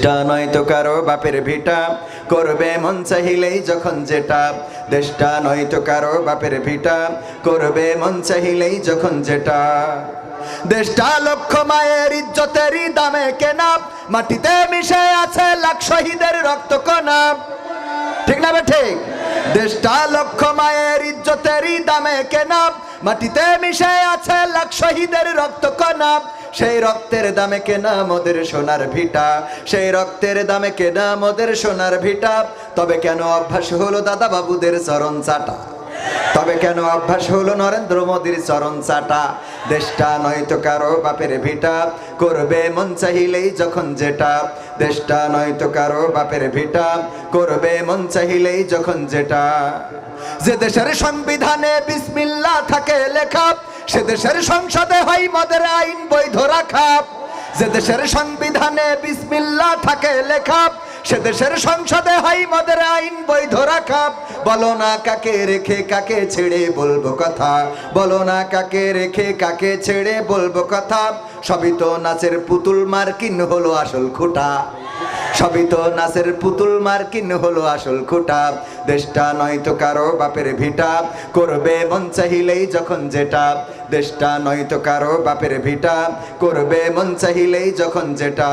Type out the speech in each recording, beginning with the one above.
দেশটা নয়তো কারো বাপের ভিটা, করবে মন চাহিলেই যখন যেটা। দেশটা নয়তো কারো বাপের ভিটা, করবে মন চাহিলেই যখন যেটা। দেশটা লক্ষ মায়ের ইজ্জতেরই দামে কেনা, মাটিতে মিশে আছে লাখ শহীদের রক্ত কণা। ঠিক না ঠিক? দেশটা লক্ষ মায়ের ইজ্জতেরই দামে কেনা, মাটিতে মিশে আছে লাখ শহীদের রক্ত কণা। সেই রক্তের দামে কেনা মোদের সোনার ভিটা, সেই রক্তের দামে কেনা মোদের সোনার ভিটা। তবে কেন অভ্যাস হলো দাদা বাবুদের চরণ চাটা? তবে কেন অভ্যাস হলো নরেন্দ্র মোদীর চরণ চাটা? দেশটা নয়তো কারো বাপের ভিটা, করবে মন চাহিলেই যখন যেটা। দেশটা নয়তো কারো বাপের ভিটা, করবে মন চাহিলেই যখন যেটা। যে দেশের সংবিধানে বিসমিল্লাহ থাকে লেখা, সে দেশের সংসদে হয় মদের আইন বৈধ রাখা। যে দেশের সংবিধানে বিসমিল্লাহ থাকে লেখা, সে দেশের সংসদে হয় মদের আইন বৈধ রাখা। বলো না কাকে রেখে কাকে ছেড়ে বলবো কথা, বলো না কাকে রেখে কাকে ছেড়ে বলবো কথা। সবই তো নাচের পুতুল, মার্কিন হলো আসল খুঁটা। সবই তো নাচের পুতুল, মার্কিন হলো আসল খুঁটা। দেশটা নয়তো কারো বাপের ভিটা, করবে মন চাহিলেই যখন যেটা। দেশটা নয়তো কারো বাপের ভিটা, করবে মন চাহিলেই যখন যেটা।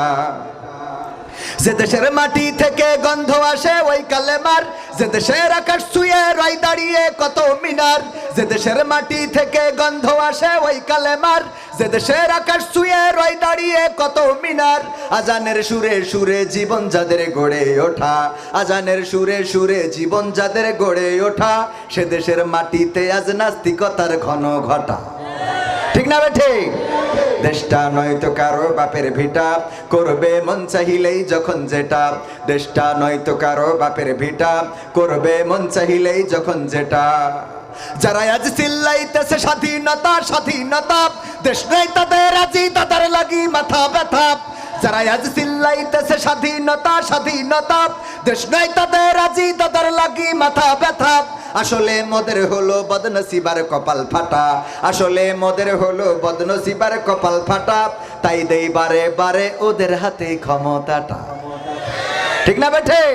যে দেশের মাটি থেকে গন্ধ আসে ওই কালেমার, যে দেশের আকাশ ছুঁয়ে রয় দাঁড়িয়ে কত মিনার। যে দেশের মাটি থেকে গন্ধ আসে ওই কালেমার, যে দেশের আকাশ ছুঁয়ে রয় দাঁড়িয়ে কত মিনার। আজানের সুরে সুরে জীবন যাদের গড়ে ওঠা, আজানের সুরে সুরে জীবন যাদের গড়ে ওঠা। সে দেশের মাটিতে আজ নাস্তিকতার ঘন ঘটা। ঠিক না ঠিক? দেশটা নয়তো কারো বাপের ভিটা, করবে মন চাহিলেই যখন যেটা। দেশটা নয়তো কারো বাপের ভিটা, করবে মন চাহিলেই যখন যেটা। যারা আজ চিল্লাইতেছে স্বাধীনতা স্বাধীনতা, দেশ নেই তাদের আজি তাদের লাগি মাথা ব্যথা। যারা আজ চিল্লাইতেছে স্বাধীনতা স্বাধীনতা, দেশ নেই তাদের আজি তাদের লাগি মাথা ব্যথা। আসলে মোদের হলো বদনসিবার কপাল ফাটা, আসলে মোদের হলো বদনসিবার কপাল ফাটা। তাই দেই বারে বারে ওদের হাতে ক্ষমতাটা। ঠিক না ঠিক?